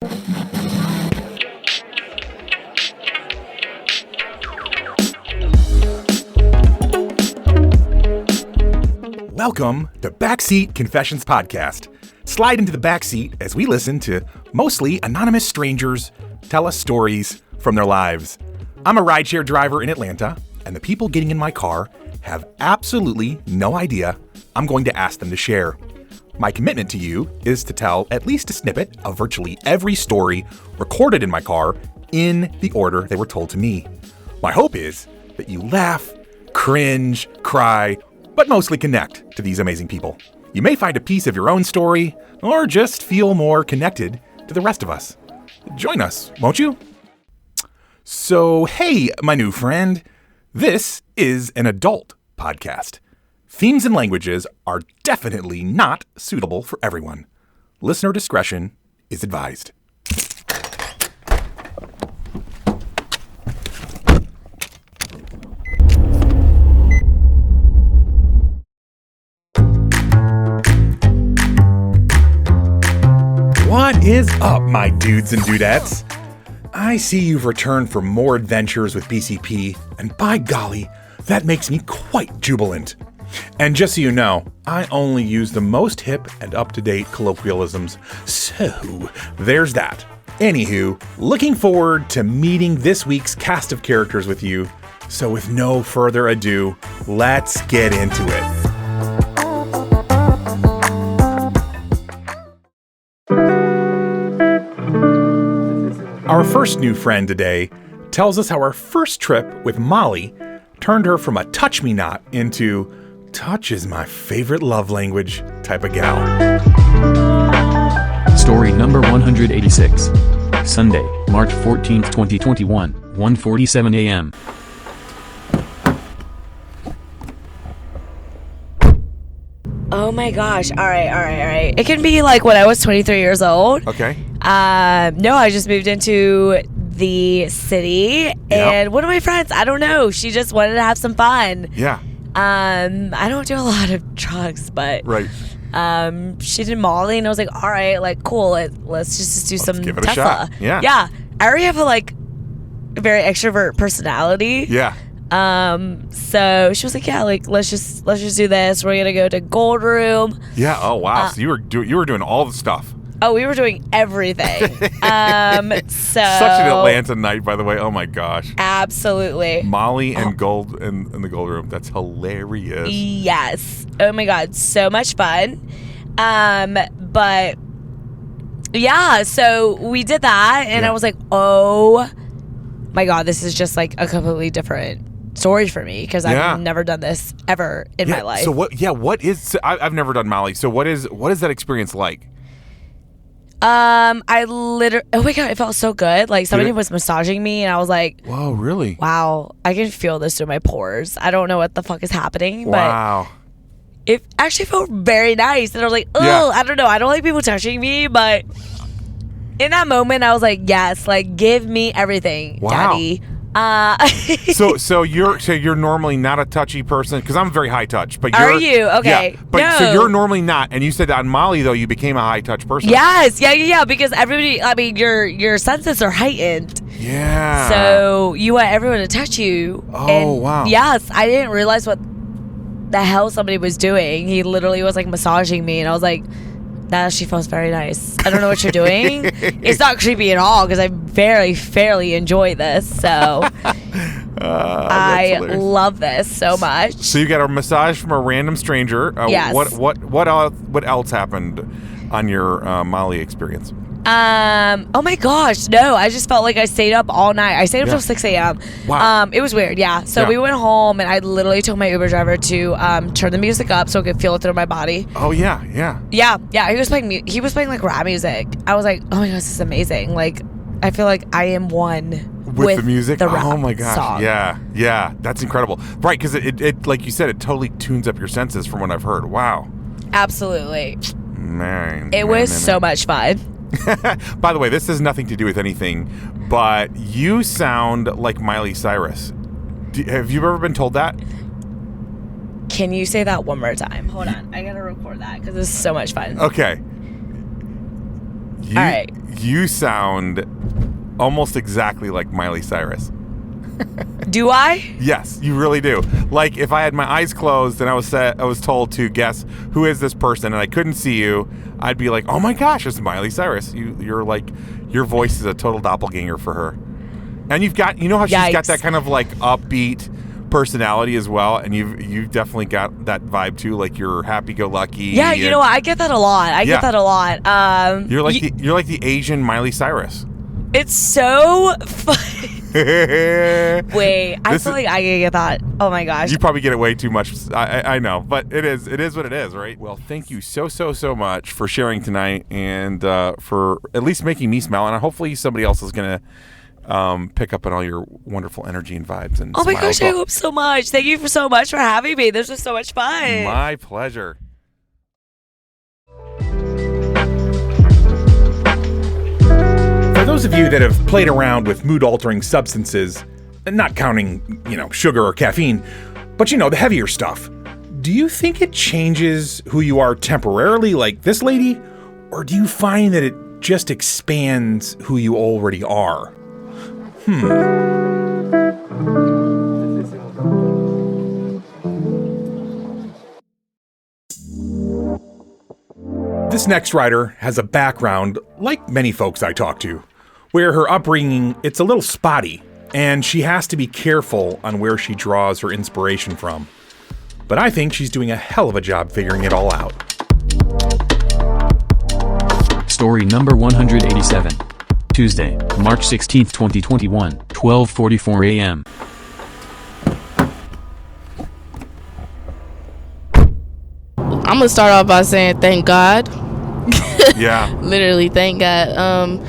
Welcome to Backseat Confessions Podcast. Slide into the backseat as we listen to mostly anonymous strangers tell us stories from their lives. I'm a rideshare driver in Atlanta, and the people getting in my car have absolutely no idea I'm going to ask them to share. My commitment to you is to tell at least a snippet of virtually every story recorded in my car in the order they were told to me. My hope is that you laugh, cringe, cry, but mostly connect to these amazing people. You may find a piece of your own story, or just feel more connected to the rest of us. Join us, won't you? So, hey, my new friend, this is an adult podcast. Themes and languages are definitely not suitable for everyone. Listener discretion is advised. What is up, my dudes and dudettes? I see you've returned for more adventures with BCP, and by golly, that makes me quite jubilant. And just so you know, I only use the most hip and up-to-date colloquialisms, so there's that. Anywho, looking forward to meeting this week's cast of characters with you, so with no further ado, let's get into it. Our first new friend today tells us how our first trip with Molly turned her from a touch me not into touch is my favorite love language type of gal. Story number 186. Sunday, March 14th, 2021, 1:47 a.m. Oh my gosh. All right. It can be like when I was 23 years old. Okay. No, I just moved into the city and one of my friends, I don't know, she just wanted to have some fun. Yeah. I don't do a lot of drugs, but Right. she did Molly and I was like, all right, like cool, let's just do some give it a Tesla. shot. Yeah. Yeah. I already have a very extrovert personality. Yeah. So she was like, yeah, like let's just do this. We're gonna go to Gold Room. Yeah. Oh wow. So you were doing all the stuff. Oh, we were doing everything. So Such an Atlanta night, by the way. Oh my gosh. Absolutely. Molly and Gold in the Gold Room. That's hilarious. Yes. Oh my God. So much fun. But yeah, so we did that and I was like, oh my God, this is just like a completely different story for me because I've never done this ever in my life. So what is I've never done Molly. So what is that experience like? I literally, oh my God, it felt so good. Like somebody was massaging me and I was like, whoa, really? Wow, I can feel this through my pores. I don't know what the fuck is happening, wow. But it actually felt very nice. And I was like, oh, I don't know. I don't like people touching me, but in that moment I was like, yes, like give me everything, daddy. So you're normally not a touchy person because I'm very high touch. But are you okay? Yeah, but so you're normally not, and you said that on Molly though you became a high touch person. Yes, yeah. Because everybody, I mean, your senses are heightened. Yeah. So you want everyone to touch you. Oh and wow. Yes, I didn't realize what the hell somebody was doing. He literally was like massaging me, and I was like, that actually feels very nice. I don't know what you're doing. It's not creepy at all because I fairly enjoy this. So I love this so much. So you got a massage from a random stranger. Yes. What else happened on your Molly experience? Oh my gosh, no, I just felt like I stayed up all night. I stayed up till 6 a.m. Wow. It was weird, yeah. So we went home and I literally told my Uber driver to turn the music up so I could feel it through my body. Oh yeah. Yeah, he was playing like rap music. I was like, oh my gosh, this is amazing. Like, I feel like I am one with the music. The rap oh my gosh. song. Yeah, that's incredible. Right, because it like you said, it totally tunes up your senses from what I've heard. Wow. Absolutely. Man. It was so much fun. By the way, this has nothing to do with anything, but you sound like Miley Cyrus. Have you ever been told that? Can you say that one more time? Hold on. I got to record that because this is so much fun. Okay. All right. You sound almost exactly like Miley Cyrus. Do I? Yes, you really do. Like if I had my eyes closed and I was told to guess who is this person and I couldn't see you, I'd be like, oh my gosh, it's Miley Cyrus. You're like, your voice is a total doppelganger for her. And you've got, how she's got that kind of like upbeat personality as well, and you've definitely got that vibe too, like you're happy-go-lucky. Yeah, you know what? I get that a lot. You're like the Asian Miley Cyrus. It's so funny. Wait, I feel like I can get that. Oh my gosh. You probably get it way too much. I know, but it is what it is, right? Well, thank you so much for sharing tonight and for at least making me smile, and hopefully somebody else is gonna pick up on all your wonderful energy and vibes. And oh my gosh, I hope so much. Thank you so much for having me. This was so much fun. My pleasure. For those of you that have played around with mood-altering substances, not counting, sugar or caffeine, but the heavier stuff, do you think it changes who you are temporarily, like this lady, or do you find that it just expands who you already are? This next writer has a background, like many folks I talk to, where her upbringing, it's a little spotty, and she has to be careful on where she draws her inspiration from. But I think she's doing a hell of a job figuring it all out. Story number 187. Tuesday, March 16, 2021, 12:44 a.m. I'm gonna start off by saying thank God. Yeah. Literally, thank God.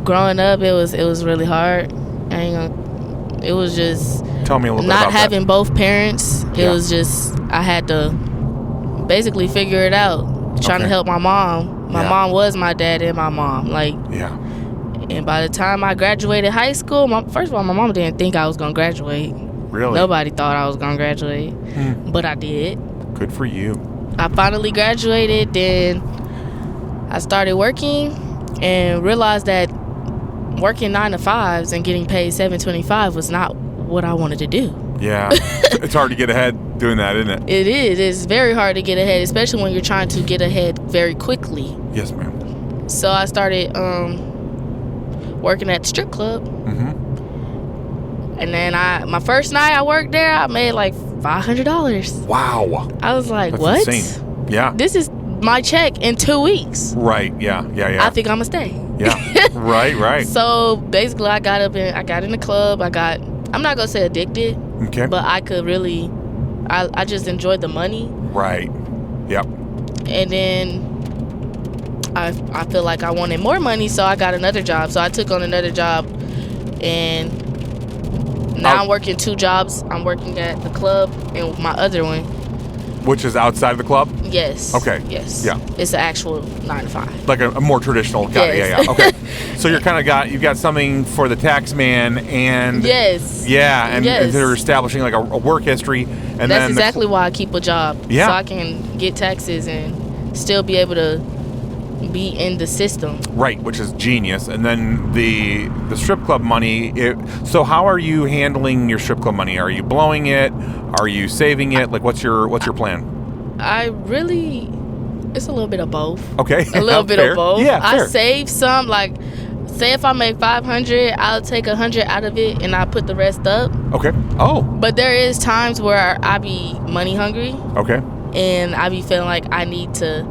Growing up, it was really hard. It was just tell me a little bit not about having that. Both parents. It was just I had to basically figure it out. Trying to help my mom. My mom was my dad and my mom. And by the time I graduated high school, first of all, my mom didn't think I was gonna graduate. Really? Nobody thought I was gonna graduate, but I did. Good for you. I finally graduated, then I started working and realized that working 9 to 5s and getting paid $7.25 was not what I wanted to do. Yeah. It's hard to get ahead doing that, isn't it? It is. It's very hard to get ahead, especially when you're trying to get ahead very quickly. Yes, ma'am. So I started working at the strip club. And then my first night I worked there, I made like $500. Wow. I was like, that's what? Insane. Yeah. This is my check in 2 weeks. Right. Yeah. I think I'm gonna stay. Yeah. Right. So basically, I got in the club. I'm not gonna say addicted. Okay. But I could really, I just enjoyed the money. Right. Yep. And then I feel like I wanted more money, so I got another job. So I took on another job, and now I'm working 2 jobs. I'm working at the club and my other one. Which is outside of the club? Yes. Okay. Yes. Yeah. It's an actual 9 to 5. Like a more traditional guy. Yes. Yeah. Okay. So you've got something for the tax man and yes. Yeah, and yes. they're establishing like a work history, and that's exactly why I keep a job. Yeah. So I can get taxes and still be able to be in the system. Right, which is genius. And then the strip club money. So how are you handling your strip club money? Are you blowing it? Are you saving it? Like, what's your plan? It's a little bit of both. Okay. A little bit Fair. of both. Yeah, fair. I save some. Like, say if I make $500, I'll take $100 out of it and I put the rest up. Okay. Oh. But there is times where I be money hungry. Okay. And I be feeling like I need to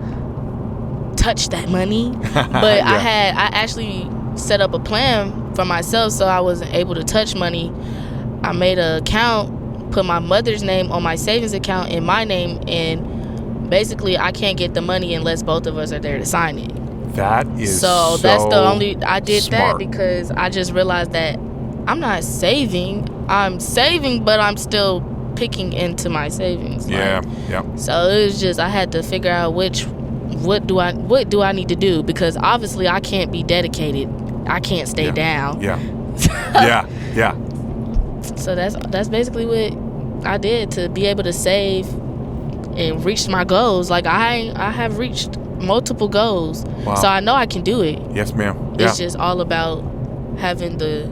touch that money. But Yeah. I actually set up a plan for myself so I wasn't able to touch money. I made an account, put my mother's name on my savings account and my name, and basically I can't get the money unless both of us are there to sign it. That is so that's the only I did smart. that because I just realized that I'm not saving. I'm saving, but I'm still picking into my savings. Yeah. Like, Yeah. so it was just I had to figure out what do I need to do, because obviously I can't be dedicated. I can't stay down. Yeah. Yeah. So that's basically what I did to be able to save and reach my goals. Like I have reached multiple goals. Wow. So I know I can do it. Yes, ma'am. It's just all about having the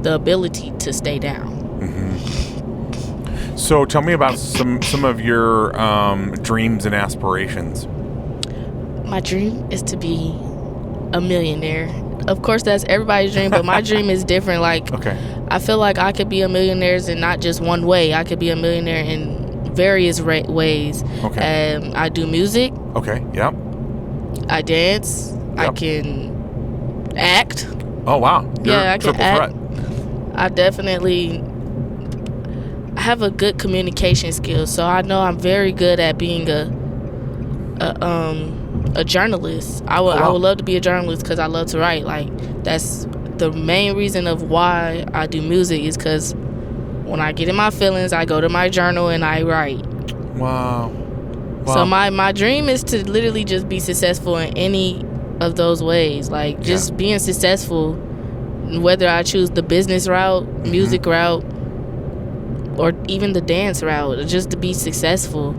ability to stay down. So tell me about some of your dreams and aspirations. My dream is to be a millionaire. Of course, that's everybody's dream, but my dream is different. Like, I feel like I could be a millionaire in not just one way. I could be a millionaire in various ways. I do music. I dance. I can act. Oh, wow. I can act. I definitely have a good communication skill, so I know I'm very good at being a journalist. I would love to be a journalist because I love to write. Like, that's the main reason of why I do music, is because when I get in my feelings, I go to my journal and I write. Wow. So my dream is to literally just be successful in any of those ways. Like, just being successful, whether I choose the business route, music route, or even the dance route, just to be successful.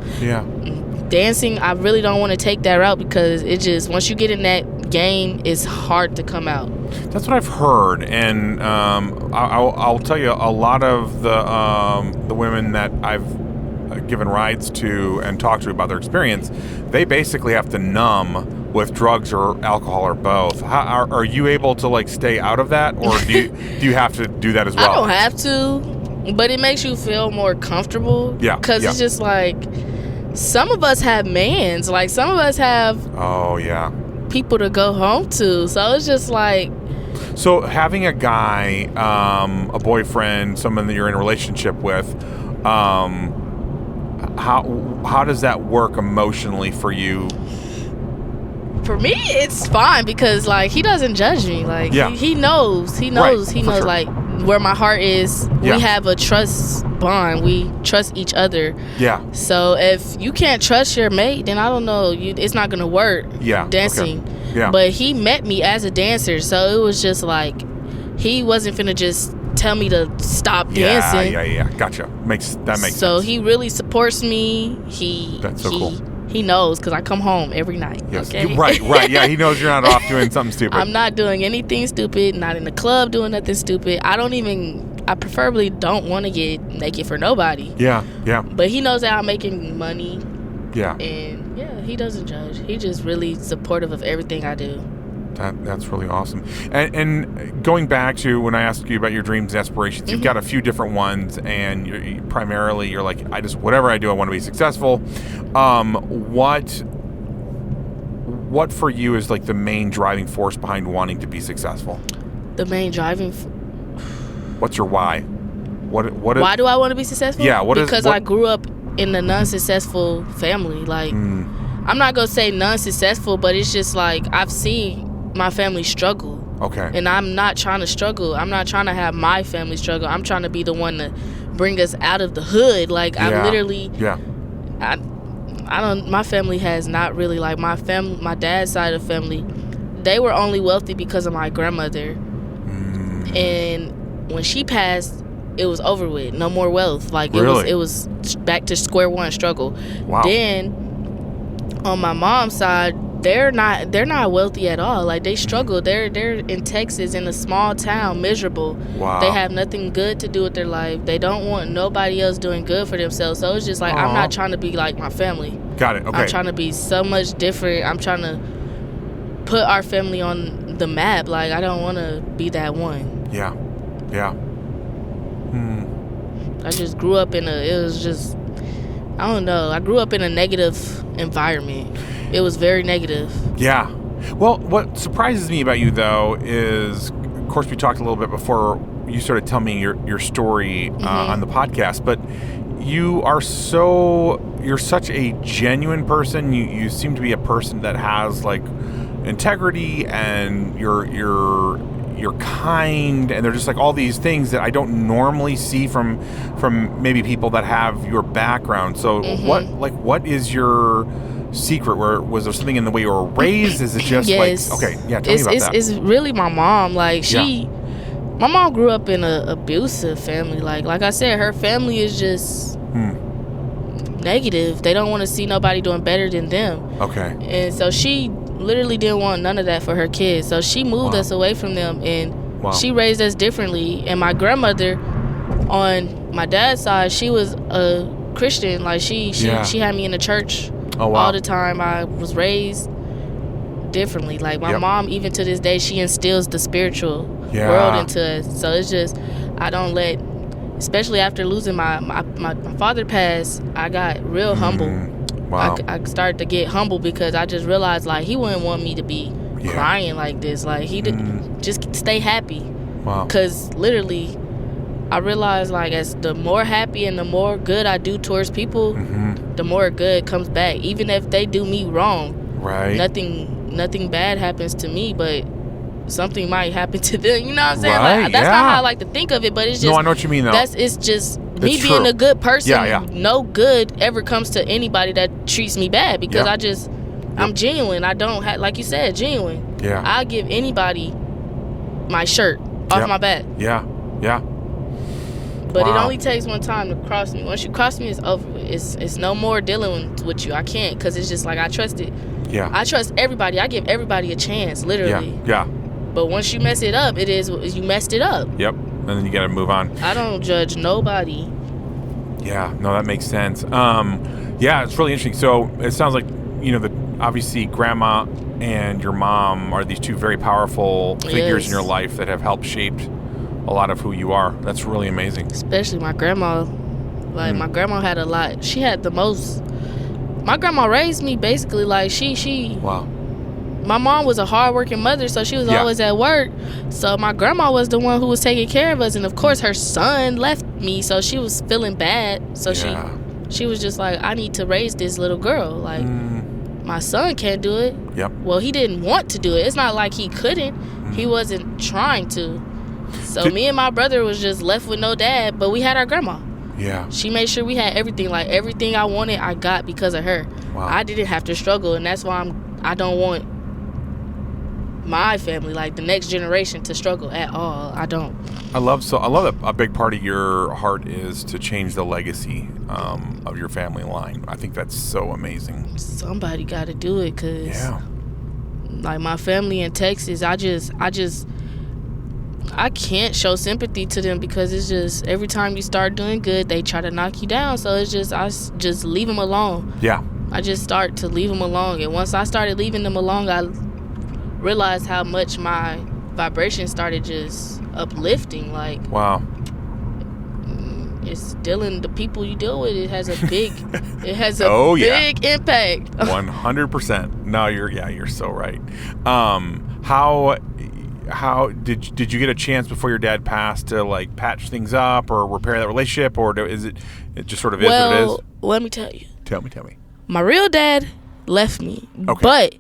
Dancing, I really don't want to take that route because it just, once you get in that game, it's hard to come out. That's what I've heard, and I'll tell you, a lot of the women that I've given rides to and talked to about their experience, they basically have to numb with drugs or alcohol or both. Are you able to like stay out of that, or do you have to do that as well? I don't have to, but it makes you feel more comfortable. Because it's just like, some of us have mans, like some of us have people to go home to, so it's just like, so having a guy, a boyfriend, someone that you're in a relationship with, how does that work emotionally for you? For me, it's fine because like he doesn't judge me. Like he knows sure. Like where my heart is. We have a trust bond. We trust each other. So if you can't trust your mate, then I don't know. It's not gonna work. Dancing. But he met me as a dancer, so it was just like he wasn't finna just tell me to stop dancing. Gotcha. Makes sense. So he really supports me. That's so cool. He knows because I come home every night. Okay? Right. Yeah, he knows you're not off doing something stupid. I'm not doing anything stupid, not in the club doing nothing stupid. I preferably don't want to get naked for nobody. Yeah. But he knows that I'm making money. And he doesn't judge. He's just really supportive of everything I do. That's really awesome. And going back to when I asked you about your dreams and aspirations, you've got a few different ones, and you're like, whatever I do, I want to be successful. What for you is like the main driving force behind wanting to be successful? The main driving. What's your why? Why do I want to be successful? Because I grew up in a non-successful family. Like, I'm not gonna say non-successful, but it's just like I've seen my family struggle. And I'm not trying to struggle. I'm not trying to have my family struggle. I'm trying to be the one to bring us out of the hood. Like, I'm literally. My family has not really, like, my dad's side of the family, they were only wealthy because of my grandmother. And when she passed, it was over with. No more wealth. Like, it was back to square one struggle. Then on my mom's side, they're not wealthy at all. Like, they struggle. They're in Texas in a small town, miserable. They have nothing good to do with their life. They don't want nobody else doing good for themselves. So it's just like, I'm not trying to be like my family. Got it. Okay. I'm trying to be so much different. I'm trying to put our family on the map. Like, I don't want to be that one. I just grew up I don't know. I grew up in a negative environment. It was very negative. Well, what surprises me about you, though, is, of course, we talked a little bit before you started telling me your story on the podcast, but you're such a genuine person. You seem to be a person that has, like, integrity, and you're kind, and they're just like all these things that I don't normally see from maybe people that have your background. So what is your secret? Was there something in the way you were raised? Is it just tell me about that. It's really my mom. Like, my mom grew up in an abusive family. Like I said, her family is just negative. They don't want to see nobody doing better than them. Okay. And so she literally didn't want none of that for her kids. So she moved us away from them, and she raised us differently. And my grandmother, on my dad's side, she was a Christian. Like she had me in the church all the time. I was raised differently. Like my mom, even to this day, she instills the spiritual world into us. So it's just, I don't let, especially after losing my father passed, I got real humble. Wow. I started to get humble because I just realized, like, he wouldn't want me to be crying like this. Like, he did just stay happy. Wow. Because literally, I realized, like, as the more happy and the more good I do towards people, the more good comes back. Even if they do me wrong, nothing bad happens to me, but something might happen to them. You know what I'm saying? Right, like, that's not how I like to think of it, but it's just... No, I know what you mean, though. It's just me being a good person. No good ever comes to anybody that treats me bad, because I'm genuine. I don't have, like you said, genuine. Yeah. I give anybody my shirt off my back. Yeah. But it only takes one time to cross me. Once you cross me, it's over. It's no more dealing with you. I can't, because it's just like, I trust it. Yeah. I trust everybody. I give everybody a chance, literally. Yeah. But once you mess it up, you messed it up. Yep. And then you got to move on. I don't judge nobody. Yeah. No, that makes sense. Yeah, it's really interesting. So it sounds like, obviously grandma and your mom are these two very powerful figures in your life that have helped shape a lot of who you are. That's really amazing. Especially my grandma. Like, my grandma had a lot. She had the most. My grandma raised me basically like she. Wow. My mom was a hardworking mother, so she was always at work. So my grandma was the one who was taking care of us, and of course her son left me, so she was feeling bad. So she was just like, I need to raise this little girl. Like, my son can't do it. Yep. Well, he didn't want to do it. It's not like he couldn't. He wasn't trying to. So me and my brother was just left with no dad, but we had our grandma. Yeah. She made sure we had everything. Like, everything I wanted, I got because of her. Wow. I didn't have to struggle, and that's why I don't want my family, like the next generation, to struggle at all. I don't. I love that a big part of your heart is to change the legacy of your family line. I think that's so amazing. Somebody got to do it, because like my family in Texas, I can't show sympathy to them, because it's just every time you start doing good, they try to knock you down. So it's just, I just leave them alone. Yeah. I just start to leave them alone. And once I started leaving them alone, I realized how much my vibration started just uplifting. Like, wow. It's dealing, the people you deal with, it has a big big impact. 100%. No, you're so right. How did you get a chance before your dad passed to, like, patch things up or repair that relationship, or is it just sort of is what it is? Let me tell you. Tell me. My real dad left me, okay. But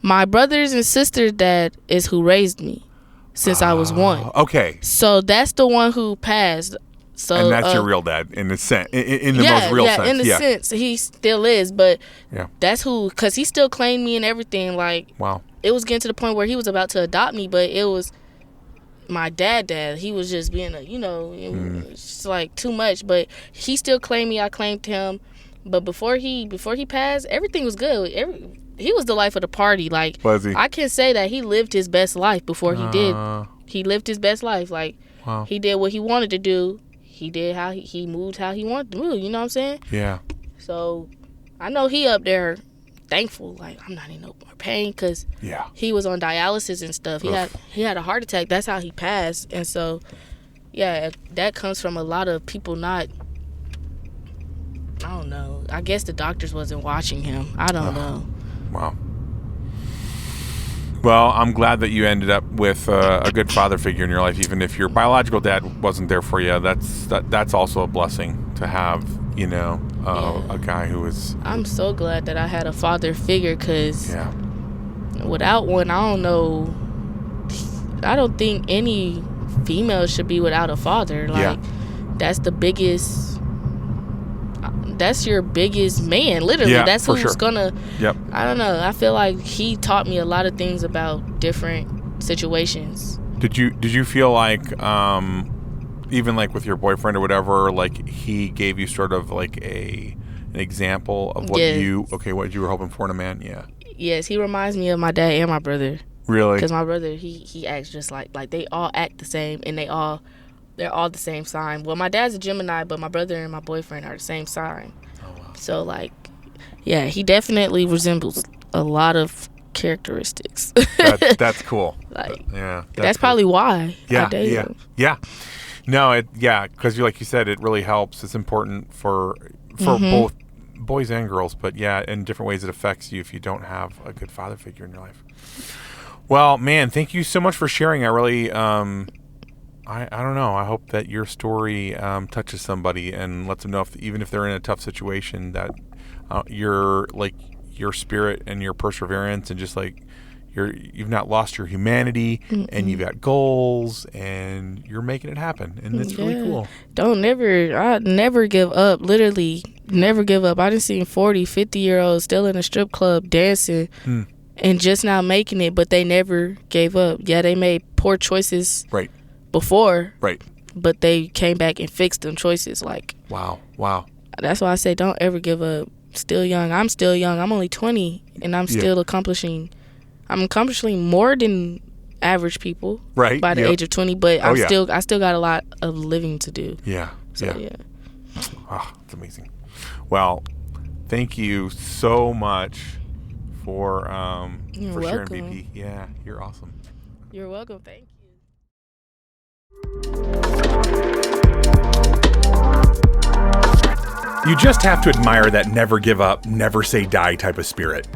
my brothers and sisters' dad is who raised me since I was 1. Okay. So that's the one who passed. So, and that's your real dad in the sense, in the most real sense. Yeah, in the sense, he still is. But yeah, that's who, because he still claimed me and everything. Like, wow. It was getting to the point where he was about to adopt me, but it was my dad. He was just being it's just like too much. But he still claimed me. I claimed him. But before he passed, everything was good. He was the life of the party. Like, was he? I can say that he lived his best life before he did. He lived his best life. Like, wow. He did what he wanted to do. He did how he moved how he wanted to move. You know what I'm saying? Yeah. So I know he up there thankful. Like, I'm not in no more pain, because he was on dialysis and stuff. He had a heart attack. That's how he passed. And so, yeah, that comes from a lot of people not. I don't know. I guess the doctors wasn't watching him. I don't know. Wow. Well, I'm glad that you ended up with a good father figure in your life, even if your biological dad wasn't there for you. That's also a blessing to have, a guy who was... I'm so glad that I had a father figure, because without one, I don't know. I don't think any female should be without a father. Like, that's the biggest... That's your biggest man, literally. That's who's gonna. Yep. I don't know. I feel like he taught me a lot of things about different situations. Did you feel like, even like with your boyfriend or whatever, like he gave you sort of like a an example of what you were hoping for in a man? Yeah. Yes, he reminds me of my dad and my brother. Really? Because my brother, he acts just like they all act the same, and they're all the same sign. Well, my dad's a Gemini, but my brother and my boyfriend are the same sign. Oh, wow. So, like, yeah, he definitely resembles a lot of characteristics. That's cool. Like, yeah, that's cool. Probably why I date him. Yeah. No, because like you said, it really helps. It's important for both boys and girls, but yeah, in different ways it affects you if you don't have a good father figure in your life. Well, man, thank you so much for sharing. I really, I don't know. I hope that your story touches somebody and lets them know, even if they're in a tough situation, that your spirit and your perseverance and just like you've not lost your humanity and you've got goals and you're making it happen, and it's really cool. I never give up. Literally, never give up. I done seen 40, 50-year-olds still in a strip club dancing. And just now making it, but they never gave up. Yeah, they made poor choices before. Right. But they came back and fixed them choices. Like, wow. That's why I say don't ever give up. Still young. I'm still young. I'm only 20, and I'm still accomplishing more than average people by the age of 20, but I still got a lot of living to do. Yeah. So, yeah. Oh, it's amazing. Well, thank you so much for sharing, BP. Yeah, you're awesome. You're welcome. Thank you. You just have to admire that never give up, never say die type of spirit.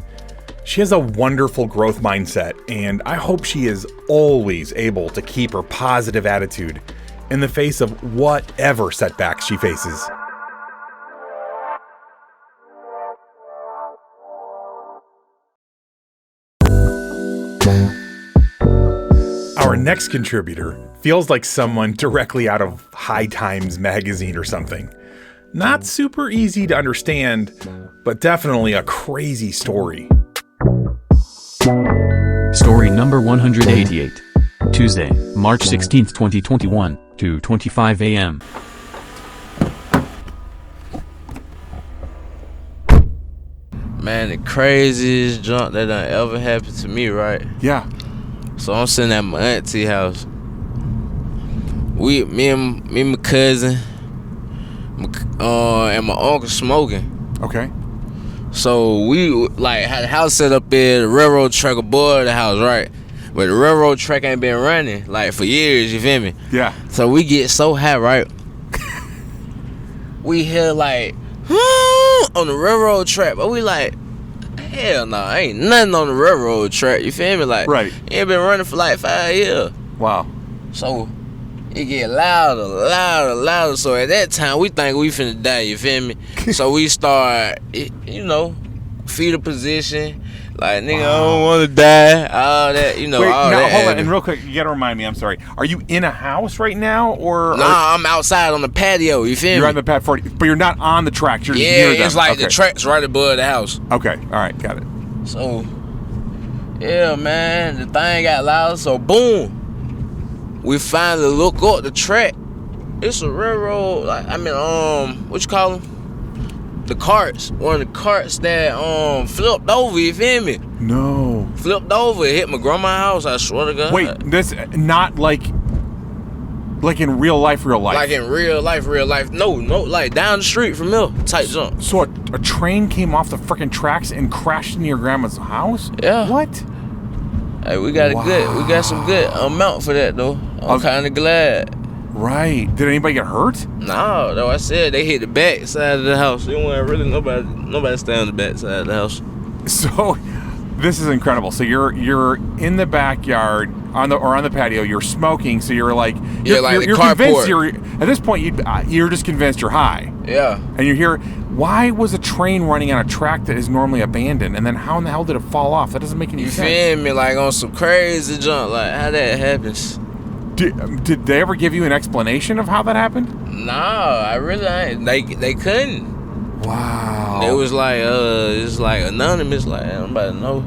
She has a wonderful growth mindset, and I hope she is always able to keep her positive attitude in the face of whatever setbacks she faces. Our next contributor feels like someone directly out of High Times magazine or something. Not super easy to understand, but definitely a crazy story. Story number 188. Tuesday, March 16th, 2021, 2:25 a.m. Man, the craziest junk that done ever happened to me, right? Yeah. So I'm sitting at my auntie house. Me and my cousin, and my uncle smoking. Okay. So we like had the house set up there, the railroad track aboard the house, right? But the railroad track ain't been running like for years, you feel me? Yeah. So we get so high, right? We hear like on the railroad track, but we like, hell no, ain't nothing on the railroad track, you feel me? Like, right. Ain't been running for like 5 years. Wow. So it get louder. So at that time, we think we finna die, you feel me? So we start, fetal position. Like, nigga, I don't want to die. All that, Wait, all now, that. Hold on, and real quick, you gotta remind me, I'm sorry. Are you in a house right now, or? Nah, I'm outside on the patio, you feel me? You're on the pad 40, but you're not on the tracks, you're near them. It's like the tracks right above the house. Okay, alright, got it. So, yeah, man, the thing got loud, so boom. We finally look up the track. It's a railroad, what you call them? The carts. One of the carts that flipped over, you feel me? No. Flipped over, it hit my grandma's house, I swear to God. Wait, this not like in real life? Like in real life. No, like down the street from here, type jump. So a train came off the freaking tracks and crashed into your grandma's house? Yeah. What? Hey, we got some good amount for that though. I'm kind of glad. Right. Did anybody get hurt? No, though I said they hit the back side of the house. There wasn't really nobody stay on the back side of the house. So this is incredible. So you're in the backyard on the patio. You're smoking. So you're like you're convinced at this point you're just convinced you're high. Yeah. And you're here. Why was a train running on a track that is normally abandoned? And then how in the hell did it fall off? That doesn't make any sense. You feel me? Like on some crazy junk. Like how that happens. Did they ever give you an explanation of how that happened? No, I really ain't. They couldn't. Wow. It was like it's like anonymous. Like nobody know.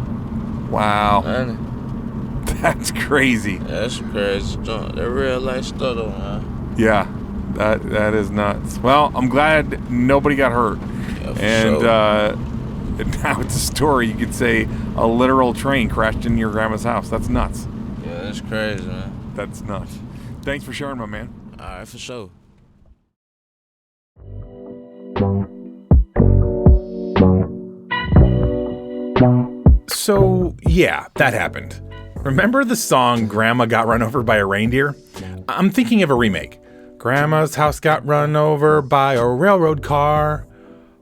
Wow. None. That's crazy. That's crazy junk. That real life stuff though, man. Yeah, that is nuts. Well, I'm glad nobody got hurt. And now it's a story. You could say a literal train crashed into your grandma's house. That's nuts. Yeah, that's crazy, man. That's nuts. Thanks for sharing, my man. All right, for sure. So, yeah, that happened. Remember the song Grandma Got Run Over by a Reindeer? I'm thinking of a remake. Grandma's house got run over by a railroad car,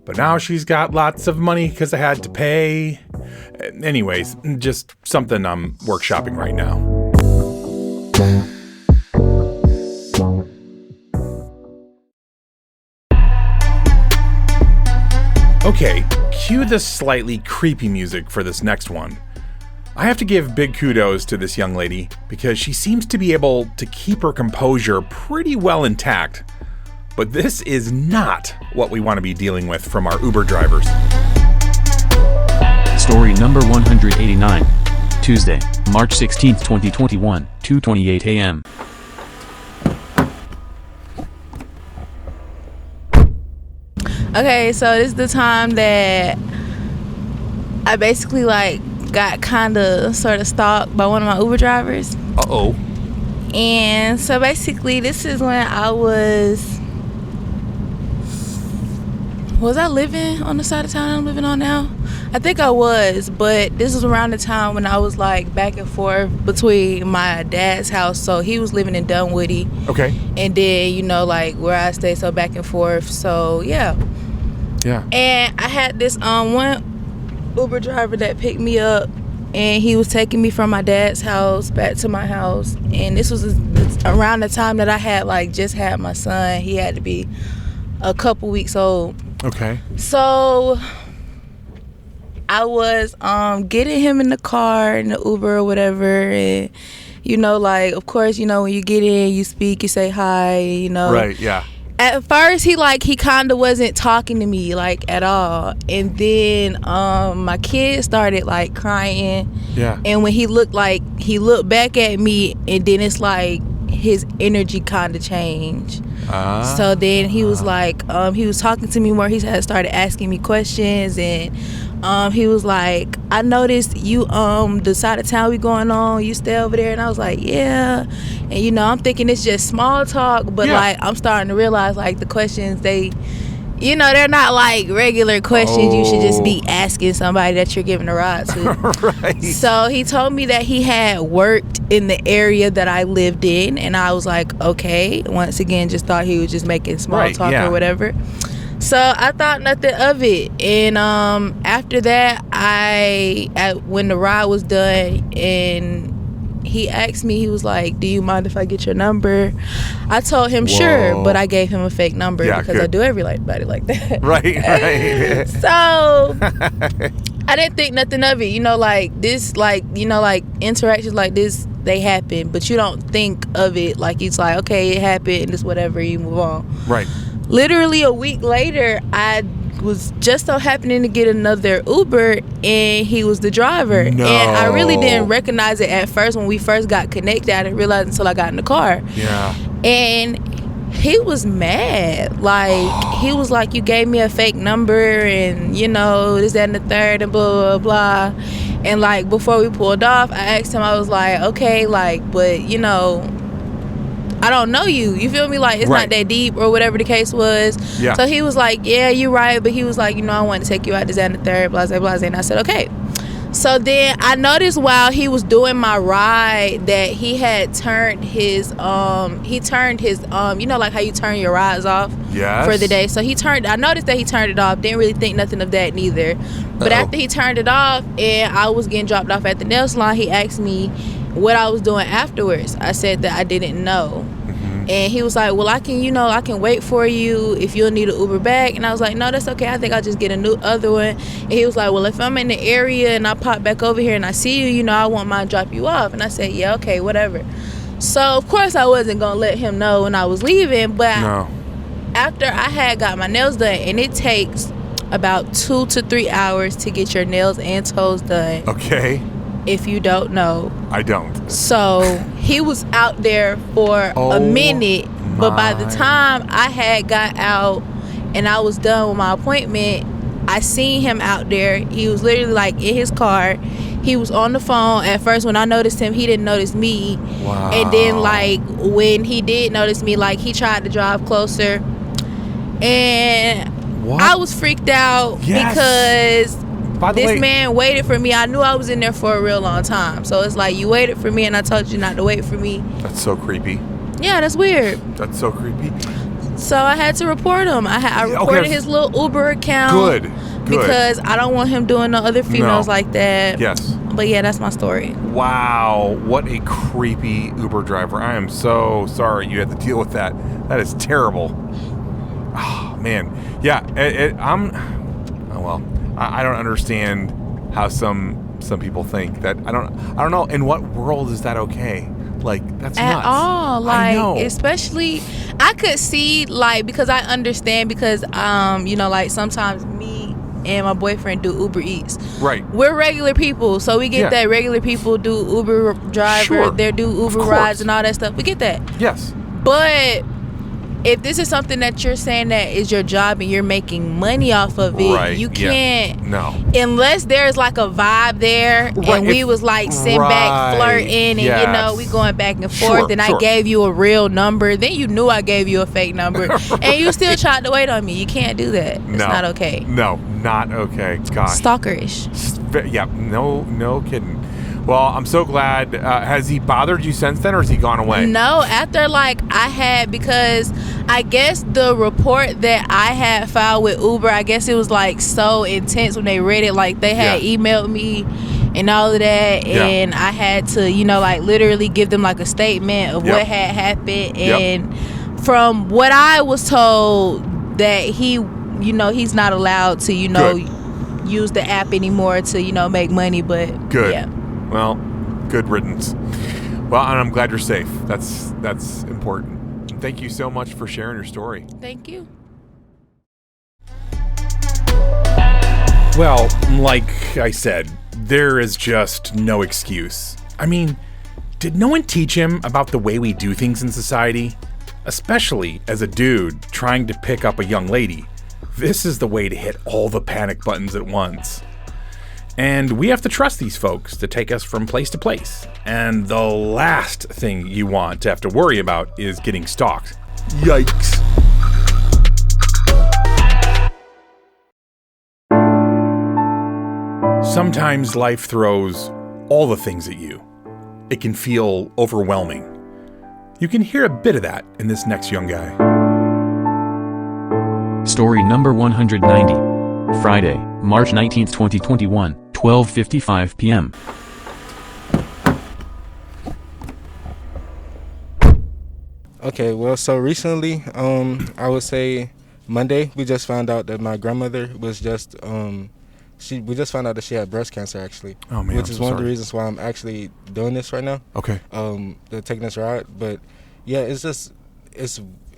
but now she's got lots of money because I had to pay. Anyways, just something I'm workshopping right now. Okay, cue the slightly creepy music for this next one. I have to give big kudos to this young lady because she seems to be able to keep her composure pretty well intact. But this is not what we want to be dealing with from our Uber drivers. Story number 189. Tuesday, March 16th, 2021, 2:28 a.m. Okay, so this is the time that I basically got kind of sort of stalked by one of my Uber drivers. Uh-oh. And so basically this is when I was I living on the side of town I'm living on now? I think I was, but this was around the time when I was back and forth between my dad's house. So he was living in Dunwoody. Okay. And then, where I stay, so back and forth. So yeah. Yeah. And I had this one Uber driver that picked me up, and he was taking me from my dad's house back to my house. And this was around the time that I had just had my son. He had to be a couple weeks old. Okay. So I was getting him in the car, in the Uber or whatever, and of course, when you get in, you speak, you say hi, Right, yeah. At first, he kind of wasn't talking to me at all, and then my kid started crying. Yeah. And when he looked back at me, and then it's his energy kind of changed. So then he was he was talking to me more. He had started asking me questions, and he was like, I noticed you the side of town we going on, you stay over there. And I was like, yeah. And I'm thinking it's just small talk, but I'm starting to realize the questions, they they're not regular questions you should just be asking somebody that you're giving a ride to. Right. So he told me that he had worked in the area that I lived in, and I was like, okay. Once again, just thought he was just making small talk or whatever. So I thought nothing of it. And after that, when the ride was done and he asked me, he was like, do you mind if I get your number? I told him sure, but I gave him a fake number because I do everybody like that. Right. So I didn't think nothing of it. Interactions like this, they happen, but you don't think of it it's okay, it happened and it's whatever, you move on. Right. Literally a week later, I was just so happening to get another Uber, and he was the driver. No. And I really didn't recognize it at first when we first got connected. I didn't realize until I got in the car. Yeah. And he was mad. He was like, you gave me a fake number, and this, that, and the third, and blah, blah, blah. And before we pulled off, I asked him, I was like, okay, but I don't know you. You feel me? It's not that deep or whatever the case was. Yeah. So he was like, yeah, you're right. But he was like, I want to take you out, this, that, and the third, blah, blah, blah. And I said, okay. So then I noticed while he was doing my ride that he had turned his, how you turn your rides off for the day. So I noticed that he turned it off. Didn't really think nothing of that neither. But after he turned it off and I was getting dropped off at the nail salon, he asked me what I was doing afterwards. I said that I didn't know. And he was like, well, I can wait for you if you'll need an Uber back. And I was like, no, that's okay. I think I'll just get a new other one. And he was like, well, if I'm in the area and I pop back over here and I see you, I won't mind drop you off. And I said, yeah, okay, whatever. So, of course, I wasn't going to let him know when I was leaving. But after I had got my nails done, and it takes about 2 to 3 hours to get your nails and toes done. Okay. If you don't know. I don't. So he was out there for a minute, but by the time I had got out and I was done with my appointment, I seen him out there. He was literally like in his car. He was on the phone. At first, when I noticed him, he didn't notice me. Wow. And then, like, when he did notice me, like, he tried to drive closer. And What? I was freaked out because this man waited for me. I knew I was in there for a real long time. So it's like, you waited for me and I told you not to wait for me. That's so creepy. Yeah, that's weird. That's so creepy. So I had to report him. I reported his little Uber account. Good. Because I don't want him doing no other females like that. Yes. But yeah, that's my story. Wow, what a creepy Uber driver. I am so sorry you had to deal with that. That is terrible. Oh, man. Yeah, I don't understand how some people think that. I don't know, in what world is that okay? Like, that's at nuts. all. Like, I know. especially I could see, like, because I understand, because like sometimes me and my boyfriend do Uber Eats. Right. We're regular people, so we get that regular people do Uber driver, they do Uber rides and all that stuff. We get that. Yes. But if this is something that you're saying that is your job and you're making money off of it, you can't. No. Unless there's like a vibe there, and we was like sitting back flirting, and we going back and forth, and I gave you a real number, then you knew I gave you a fake number, and you still tried to wait on me. You can't do that. It's not okay. No, not okay. Gosh. Stalkerish. Yeah. No kidding. Well, I'm so glad. Has he bothered you since then, or has he gone away? No, after because I guess the report that I had filed with Uber, I guess it was like so intense when they read it. Like they had emailed me and all of that, and I had to, literally give them like a statement of what had happened. And from what I was told, that he's not allowed to, use the app anymore to, make money. But good. Yeah. Well, good riddance. Well, and I'm glad you're safe. That's important. Thank you so much for sharing your story. Thank you. Well, like I said, there is just no excuse. I mean, did no one teach him about the way we do things in society? Especially as a dude trying to pick up a young lady. This is the way to hit all the panic buttons at once. And we have to trust these folks to take us from place to place. And the last thing you want to have to worry about is getting stalked. Yikes. Sometimes life throws all the things at you. It can feel overwhelming. You can hear a bit of that in this next young guy. Story number 190. Friday, March 19th, 2021, 12:55 p.m. Okay, well, so recently, I would say Monday, we just found out that my grandmother was we just found out that she had breast cancer, actually. Oh, man, which is one of the reasons why I'm actually doing this right now. Okay. They're taking this ride. But yeah,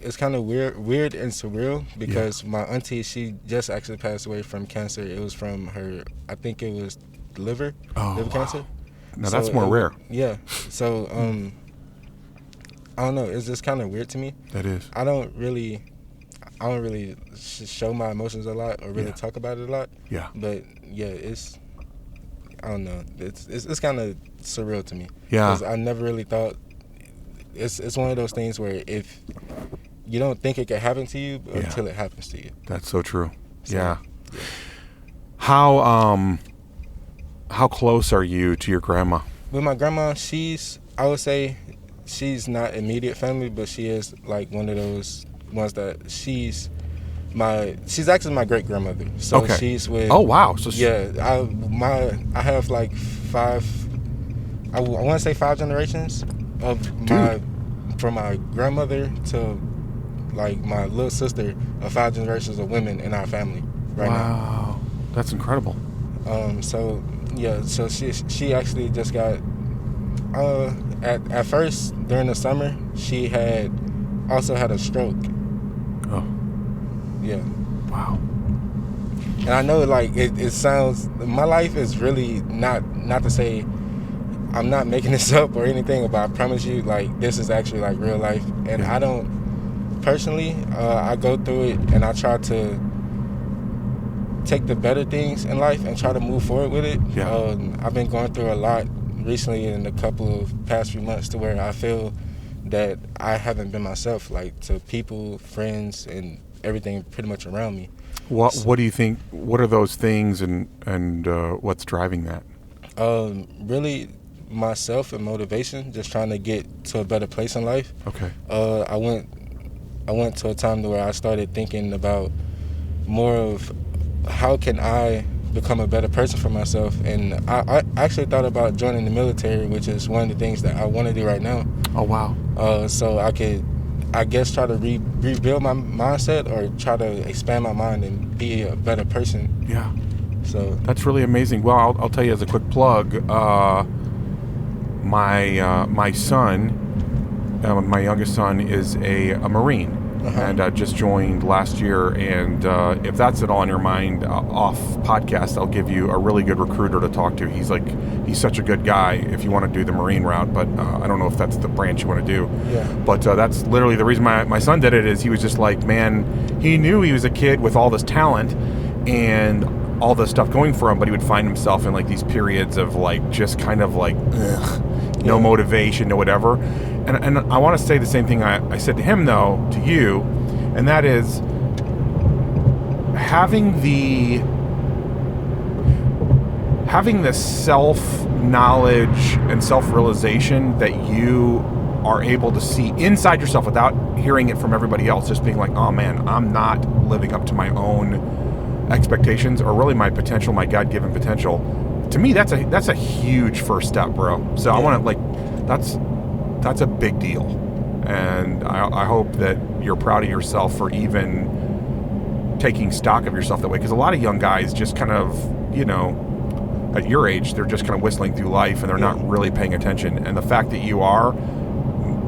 it's kind of weird and surreal because my auntie, she just actually passed away from cancer. It was from her, I think it was liver cancer. Now that's more rare. Yeah. So, I don't know. It's just kind of weird to me. That is. I don't really show my emotions a lot or really talk about it a lot. Yeah. But yeah, I don't know. It's kind of surreal to me. Yeah. Because I never really thought. It's one of those things where if you don't think it could happen to you until it happens to you. That's so true. So, yeah. How close are you to your grandma? With my grandma, I would say she's not immediate family, but she is like one of those ones that she's actually my great grandmother. So she's with. Oh wow! So I have like five. I want to say 5 generations of from my grandmother to like my little sister of 5 generations of women in our family right now. Wow, that's incredible. So she actually just got at first during the summer she also had a stroke. Oh. Yeah. Wow. And I know like it sounds, my life is really not to say I'm not making this up or anything, but I promise you like this is actually like real life. And I don't personally I go through it and I try to take the better things in life and try to move forward with it. Yeah. I've been going through a lot recently in a couple of past few months to where I feel that I haven't been myself, like to people, friends, and everything pretty much around me. What do you think? What are those things, and what's driving that? Really, myself and motivation. Just trying to get to a better place in life. Okay. I went to a time where I started thinking about more of how can I become a better person for myself, and I actually thought about joining the military, which is one of the things that I want to do right now. Oh wow. So I could, I guess, try to rebuild my mindset or try to expand my mind and be a better person. Yeah. So that's really amazing. Well, I'll tell you as a quick plug. My son, my youngest son, is a Marine. And just joined last year, and if that's at all in your mind, off podcast, I'll give you a really good recruiter to talk to. He's such a good guy if you want to do the Marine route, but I don't know if that's the branch you want to do. Yeah. But that's literally the reason my son did it, is he was just like, man, he knew he was a kid with all this talent and all this stuff going for him, but he would find himself in like these periods of like just kind of like no motivation, no whatever. And I want to say the same thing I said to him, though, to you, and that is having the self-knowledge and self-realization that you are able to see inside yourself without hearing it from everybody else, just being like, oh man, I'm not living up to my own expectations or really my potential, my God-given potential. To me, that's a huge first step, bro. So I want to that's a big deal, and I hope that you're proud of yourself for even taking stock of yourself that way, because a lot of young guys just kind of, at your age, they're just kind of whistling through life and they're not really paying attention, and the fact that you are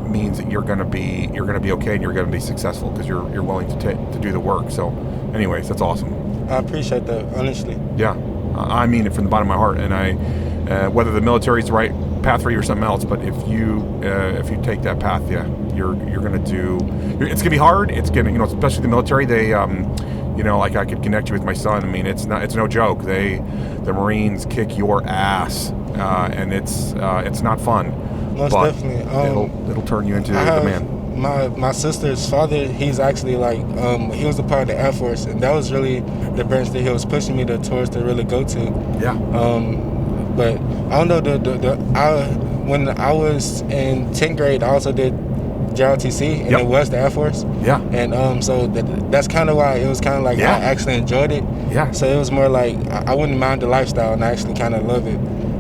means that you're going to be okay and you're going to be successful because you're willing to do the work. So anyways, that's awesome. I appreciate that, honestly. Yeah, I mean it from the bottom of my heart, and I whether the military is the right path for you or something else, but if you take that path, you're gonna do. It's gonna be hard. It's gonna, especially the military. They, like I could connect you with my son. I mean, it's no joke. The Marines kick your ass, and it's not fun. Most but definitely. It'll turn you into the man. My sister's father, he's actually he was a part of the Air Force, and that was really the branch that he was pushing me towards to really go to. Yeah. But I don't know, when I was in 10th grade, I also did JROTC, and it was the Air Force. Yeah. And so that's kind of why it was kind of like I actually enjoyed it. Yeah. So it was more like I wouldn't mind the lifestyle, and I actually kind of love it.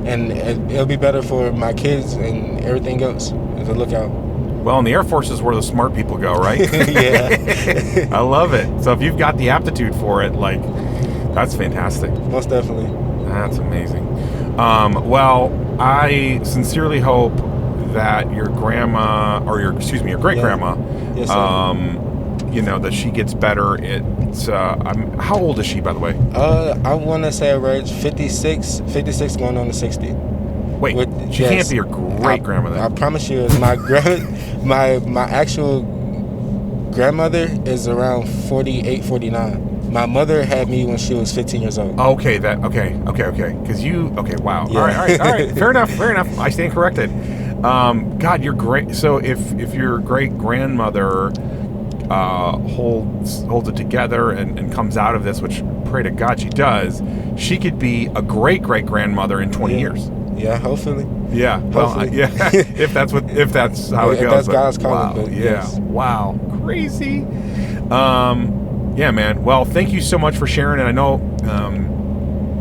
And it'll be better for my kids and everything else to look out. Well, and the Air Force is where the smart people go, right? Yeah. I love it. So if you've got the aptitude for it, that's fantastic. Most definitely. That's amazing. Well, I sincerely hope that your grandma, or your great grandma, yes, sir. That she gets better. It's how old is she, by the way? I want to say around 56 going on to 60. Wait, she can't be your great grandmother. I promise you, my actual grandmother is around 48, 49. My mother had me when she was 15 years old. Okay, okay. Because wow. Yeah. All right. Fair enough. I stand corrected. God, you're great. So if your great grandmother holds it together and comes out of this, which pray to God she does, she could be a great grandmother in 20 years. Yeah, hopefully. Yeah. Well, if that's how it goes. That's God's calling. Wow. But yes. Wow. Crazy. Yeah, man. Well, thank you so much for sharing. And I know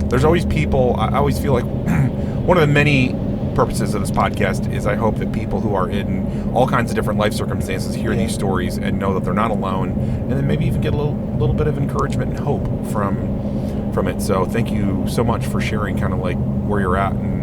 there's always people. I always feel like one of the many purposes of this podcast is I hope that people who are in all kinds of different life circumstances hear these stories and know that they're not alone, and then maybe even get a little bit of encouragement and hope from it. So thank you so much for sharing kind of like where you're at, and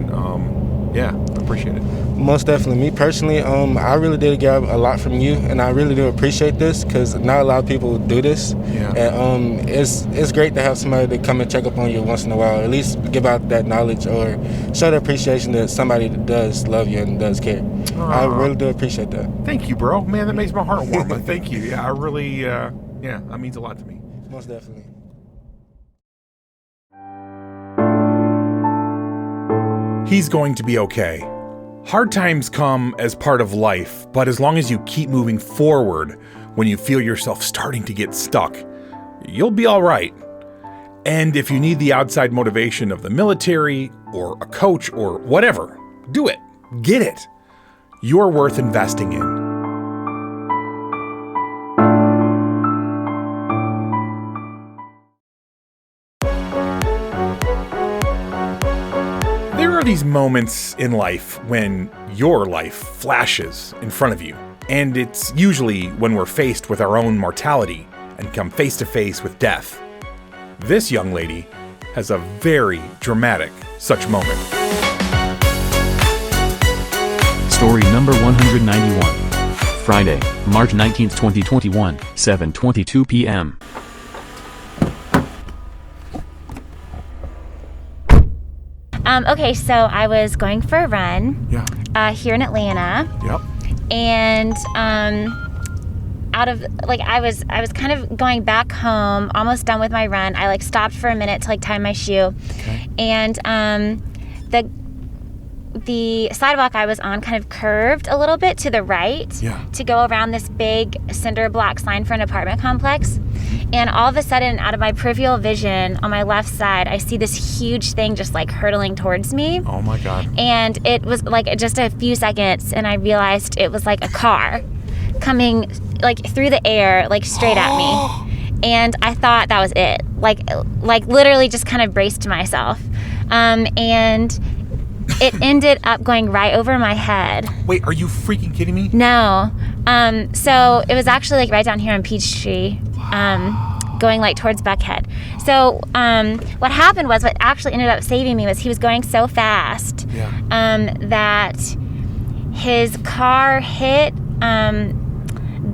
I appreciate it. Most definitely. Me personally, I really did get a lot from you, and I really do appreciate this because not a lot of people do this. Yeah. And it's great to have somebody to come and check up on you once in a while, at least give out that knowledge or show the appreciation that somebody does love you and does care. I really do appreciate that. Thank you, bro. Man, that makes my heart warm. But thank you. Yeah, I really, that means a lot to me. Most definitely. He's going to be okay. Hard times come as part of life, but as long as you keep moving forward when you feel yourself starting to get stuck, you'll be all right. And if you need the outside motivation of the military or a coach or whatever, do it. Get it. You're worth investing in. There are these moments in life when your life flashes in front of you, and it's usually when we're faced with our own mortality and come face to face with death. This young lady has a very dramatic such moment. Story number 191. Friday, March 19th, 2021, 7:22 p.m. Okay, so I was going for a run here in Atlanta. Yep. And I was kind of going back home, almost done with my run. I stopped for a minute to tie my shoe. Okay. And the sidewalk I was on kind of curved a little bit to the right to go around this big cinder block sign for an apartment complex. And all of a sudden, out of my peripheral vision on my left side, I see this huge thing just hurtling towards me. Oh my God. And it was just a few seconds, and I realized it was a car coming through the air, straight at me. And I thought that was it. Literally just kind of braced myself. And it ended up going right over my head. Wait, are you freaking kidding me? No. So it was actually right down here on Peachtree, going towards Buckhead. So what happened was, what actually ended up saving me was he was going so fast that his car hit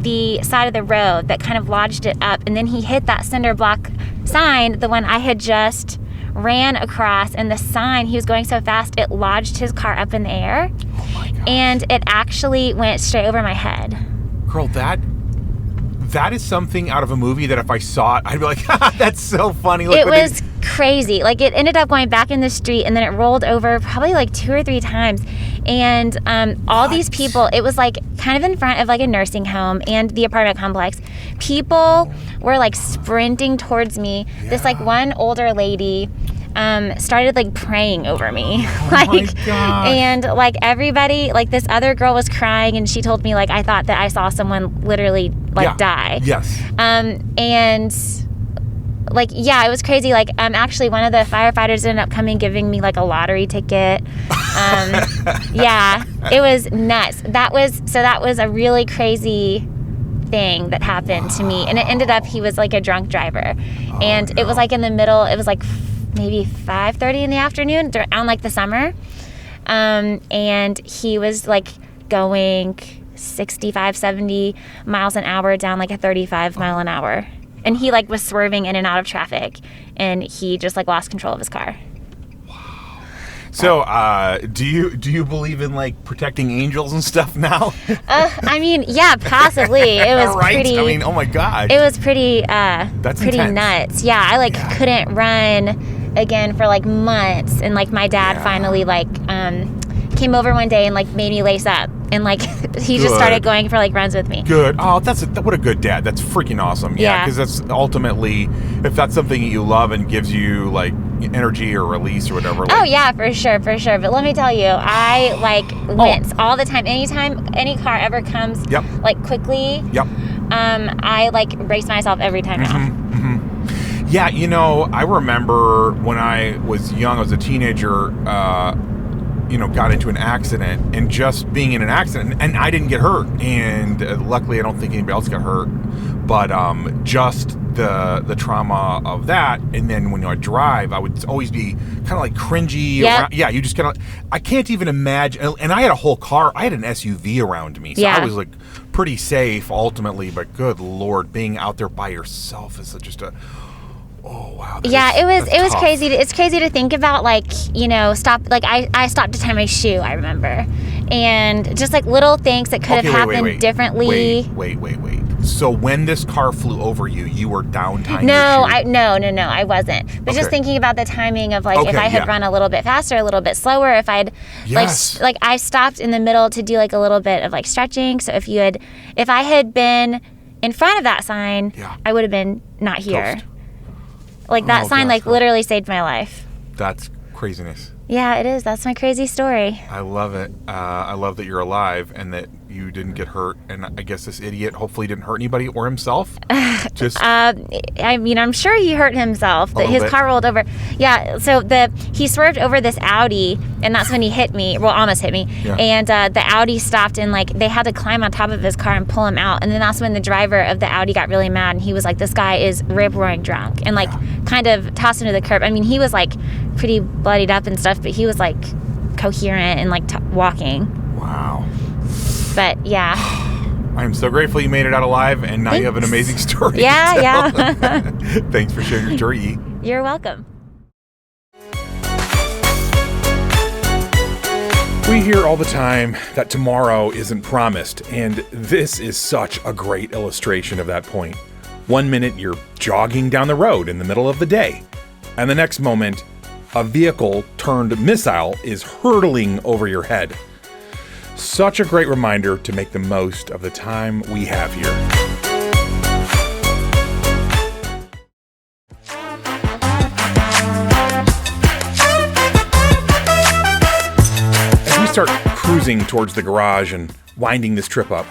the side of the road that kind of lodged it up, and then he hit that cinder block sign, the one I had just ran across, and the sign, he was going so fast, it lodged his car up in the air. Oh my God. And it actually went straight over my head. Girl, that is something out of a movie that if I saw it, I'd be like, that's so funny. It was crazy. It ended up going back in the street, and then it rolled over probably 2 or 3 times. And all these people, it was kind of in front of a nursing home and the apartment complex. People were sprinting towards me. Yeah. This one older lady started praying over me. Oh my God. And everybody, this other girl was crying, and she told me I thought that I saw someone literally die. Yes. And it was crazy. Actually one of the firefighters ended up coming giving me a lottery ticket. Yeah, it was nuts. That was a really crazy thing that happened to me, and it ended up he was a drunk driver. And it was in the middle, it was maybe 5:30 in the afternoon around the summer, and he was going 65, 70 miles an hour down a 35 mile an hour, and he was swerving in and out of traffic, and he just lost control of his car. So, do you believe in protecting angels and stuff now? I mean, yeah, possibly. It was right? pretty. I mean, oh my God. It was pretty. That's pretty intense. nuts. Yeah, I couldn't run again for months, and my dad finally came over one day and made me lace up, and he just started going for runs with me. Good. Oh, what a good dad. That's freaking awesome. Yeah, because that's ultimately, if that's something that you love and gives you energy or release or whatever. Oh yeah, for sure. But let me tell you, I wince all the time. Anytime any car ever comes quickly, I brace myself every time now. Mm-hmm. Yeah, I remember when I was young, I was a teenager, got into an accident, and just being in an accident, and I didn't get hurt, and luckily I don't think anybody else got hurt, but just the trauma of that. And then when I drive, I would always be kind of cringy. Yep. Yeah, you just kind of, I can't even imagine. And I had a whole car, I had an SUV around me, so I was pretty safe ultimately, but good Lord, being out there by yourself is just a, oh wow. It was tough. crazy. It's crazy to think about stop. I stopped to tie my shoe, I remember, and just little things that could have happened differently. Wait. So when this car flew over you, you were down tying No, your shoe? No, I wasn't. But just thinking about the timing of if I had run a little bit faster, a little bit slower, if I'd like I stopped in the middle to do like a little bit of like stretching. So if I had been in front of that sign, I would have been not here. Toast. Like that sign literally saved my life. That's craziness. Yeah, it is. That's my crazy story. I love it. I love that you're alive and that you didn't get hurt. And I guess this idiot hopefully didn't hurt anybody or himself. I mean, I'm sure he hurt himself. His car rolled over. Yeah, so he swerved over this Audi, and that's when he hit me. Well, almost hit me. Yeah. And the Audi stopped, and they had to climb on top of his car and pull him out. And then that's when the driver of the Audi got really mad, and he was like, "This guy is rip-roaring drunk," and kind of tossed him to the curb. I mean, he was pretty bloodied up and stuff, but he was coherent and walking. Wow. But yeah. I'm so grateful you made it out alive, and now you have an amazing story. Yeah. Thanks for sharing your story, E. You're welcome. We hear all the time that tomorrow isn't promised, and this is such a great illustration of that point. 1 minute you're jogging down the road in the middle of the day, and the next moment, a vehicle turned missile is hurtling over your head. Such a great reminder to make the most of the time we have here. As we start cruising towards the garage and winding this trip up,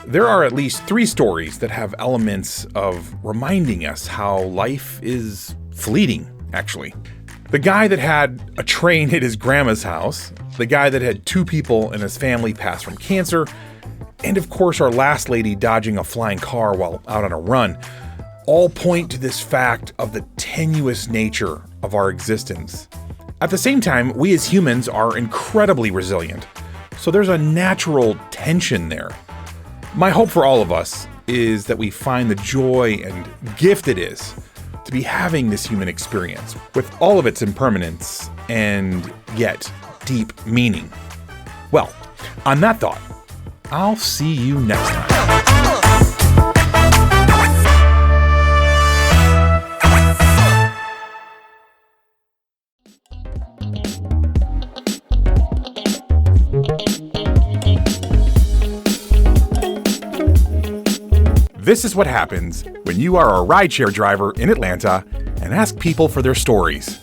there are at least 3 stories that have elements of reminding us how life is fleeting, actually. The guy that had a train hit his grandma's house, the guy that had 2 people in his family pass from cancer, and of course our last lady dodging a flying car while out on a run, all point to this fact of the tenuous nature of our existence. At the same time, we as humans are incredibly resilient, so there's a natural tension there. My hope for all of us is that we find the joy and gift it is to be having this human experience with all of its impermanence and yet deep meaning. Well, on that thought, I'll see you next time. This is what happens when you are a rideshare driver in Atlanta and ask people for their stories.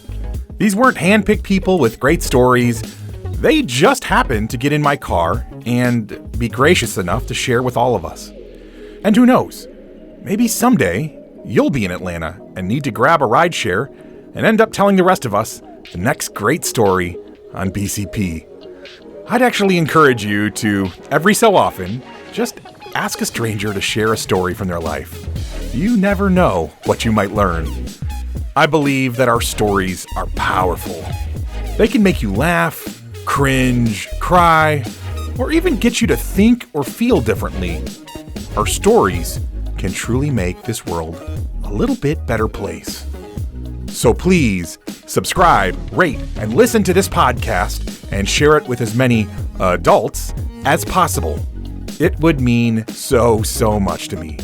These weren't handpicked people with great stories. They just happened to get in my car and be gracious enough to share with all of us. And who knows, maybe someday you'll be in Atlanta and need to grab a rideshare and end up telling the rest of us the next great story on BCP. I'd actually encourage you to, every so often, just ask a stranger to share a story from their life. You never know what you might learn. I believe that our stories are powerful. They can make you laugh, cringe, cry, or even get you to think or feel differently. Our stories can truly make this world a little bit better place. So please subscribe, rate, and listen to this podcast and share it with as many adults as possible. It would mean so much to me.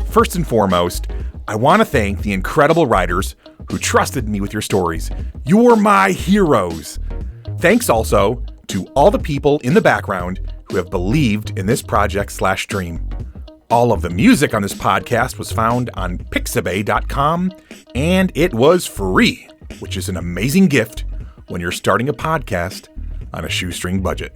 First and foremost, I want to thank the incredible writers who trusted me with your stories. You're my heroes. Thanks also to all the people in the background who have believed in this project/dream. All of the music on this podcast was found on pixabay.com, and it was free, which is an amazing gift when you're starting a podcast on a shoestring budget.